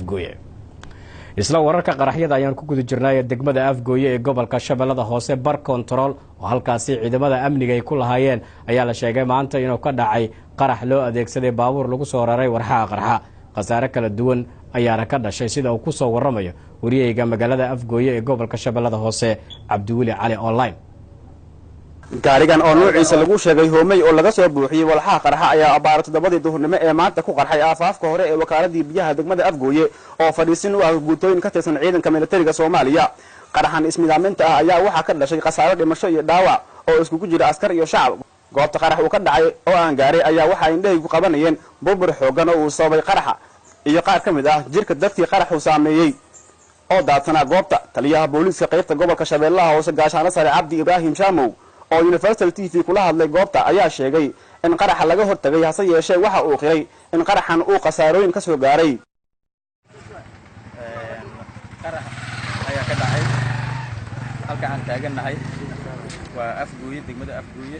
Afgooye. isla wararka qaraxyada ayaan ku guda jirnay degmada Afgooye ee gobolka Shabeellada Hoose bar control oo halkaasi ciidamada amniga ay ku lahaayeen ayaa la sheegay maanta inuu ka dhacay qarax loo adeegsaday baabuur lagu soo raray warxaa qarxa qasaare kala duwan ayaa ka dhashay sida uu ku soo waramayo wariyayga magaalada Afgooye ee gobolka Shabeellada Hoose Cabdiwali Cali online. gaarigan oo nuuciisa lagu sheegay hoomay oo laga soo buuxiyay walxaha qarxa ayaa abaarto dabadii duhurnimo ee maanta ku qarxay aafaafka hore ee wakaaladii biyaha degmada Afgooye oo fadhiisin u ah guutooyin ka tirsan ciidanka militariga Soomaaliya. qaraxan ismidaaminta ah ayaa waxa ka dhashay qasaaro dhimasho iyo dhaawac oo isku jira askar iyo shacab. goobta qarax uu ka dhacay oo aan gaaray ayaa waxa indhahay ku qabanayeen burbur xoogan oo uu sababay qaraxa iyo qaar ka mid ah jirka dadkii qaraxu saameeyay oo daadsanaa goobta. taliyaha booliiska qaybta gobolka Shabeellaha Hoose Gaashaano Sare Cabdi Ibraahim Shaamow oo Universal TV kula hadlay goobta ayaa sheegay in qaraxa laga hortagay hase yeeshee waxa uu qiray in qaraxan uu qasaarooyin ka soo gaaray. qarax ayaa ka dhacay halka aan taaganahay waa Afgooye degmada Afgooye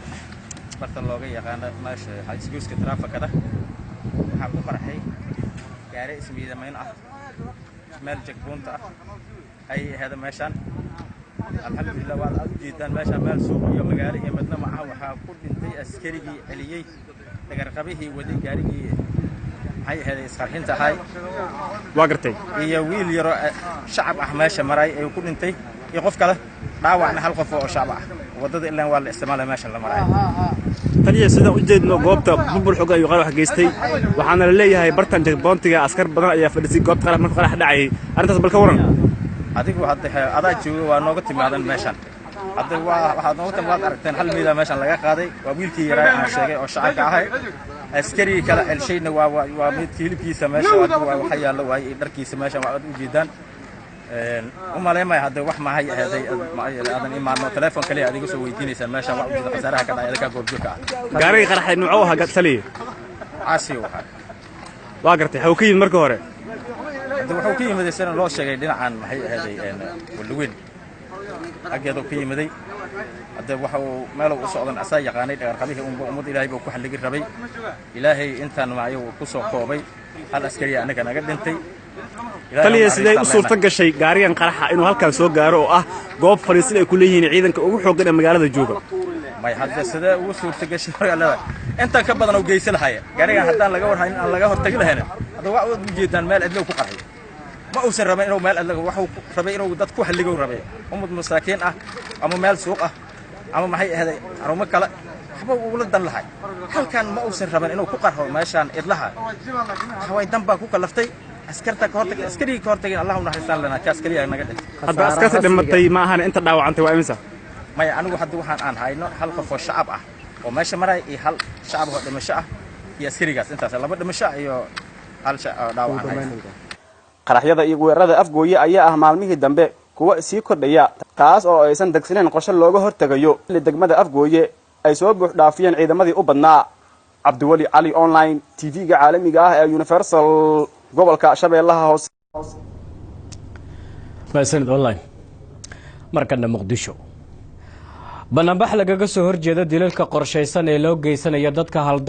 barta looga yaqaan meesha xisbiiska traafikada waxa ku qarxay gaari ismiidamayn ah meel checkpoint ah ay hada meeshan alxamdulillah waa aad u jeedaan meesha meel suuq iyo magaalo iyo madna ma aha waxa ku dhintay askarigii celiyay dagarqabihii waday gaarigii ay heeday isqarxinta hay waa gartay iyo wiil yaro shacab ah meesha maray ay ku dhintay iyo qof kale dhaawacna hal qof oo shacab ah wadada ilaa waa la isticmaalay meesha la maray taliya sida u jeedno goobta burbur xog ay qarax geystay waxaana la leeyahay bartan checkpointiga askar badan ayaa fadhisay goobta qarax markuu qarax dhacay arintaas bal ka waran adigu hadda adaa jooga waa nooga timaadan meeshan hadda waxaad nooga timaad aragteen hal miida meeshan laga qaaday waa wiilkii yaraa aan sheegay oo shacabka ahay askari kala elshayna waa mid hilibkiisa meesha waxa yaalo waay dharkiisa meesha waa u jeedaan umaleemay hadda wax ma hay ahaday aadan imaano telefoon kaliya adiga soo weydiinaysan meesha waa u jeeda qasaaraha ka dhacay ka goobjoogka gaariga qaraxay nuuco ah taliya caasi waxa waa gartay waxa uu ka yimid markii hore wuxuu ka yimid sano loo sheegay dhinacan maxay ahaday walweyn ageedo ka yimiday hadda waxa uu meel u socdan asaa yaqaanay dhagarqabihii ummad ilaahay buu ku xalligi rabay ilaahay intaan maayo ku soo koobay hal askari anaga naga dhintay taliya sidee u suurta gashay gaarigan qaraxa inuu halkan soo gaaro oo ah goob fariisin ay ku leeyihiin ciidanka ugu xooggan ee magaalada jooga may hadda sidee ugu suurta gashay magaalada inta ka badan oo geysan lahayd gaarigan haddaan laga warhayn aan laga hortagi lahayn hadda waa u jeedaan meel adlow ku qarxay ma uusan rabin inuu meel adlow waxa uu rabay inuu dad ku xalligo rabay ummad masaakiin ah ama meel suuq ah ama maxay ahaday arumo kale waxba uu la dan lahay halkan ma uusan rabin inuu ku qarxo meeshan idlaha haway damba ku kalaftay askarta ka hortagay askariga ka hortagay Allah u naxariistaan lana ka askariga naga dhintay hadda askarta dhimatay ma ahan inta dhaawacantay waa imisa may anigu hadda waxaan aan hayno hal qof oo shacab ah oo meesha maray iyo hal shacab oo dhimasho ah iyo askarigaas intaas laba dhimasho iyo hal dhaawac ah. qaraxyada iyo weerarada Afgooye ayaa ah maalmihii dambe kuwa sii kordhaya taas oo aysan degsaneen qorshe looga hortagayo degmada Afgooye ay soo buux dhaafiyeen ciidamadii u badnaa. Cabdiwali Cali online TV-ga caalamiga ah ee Universal gobolka Shabeellaha Hoose. Faisal online markana Muqdisho bannaanbax lagaga soo horjeeda dilalka qorsheysan ee loo geysanayo dadka hal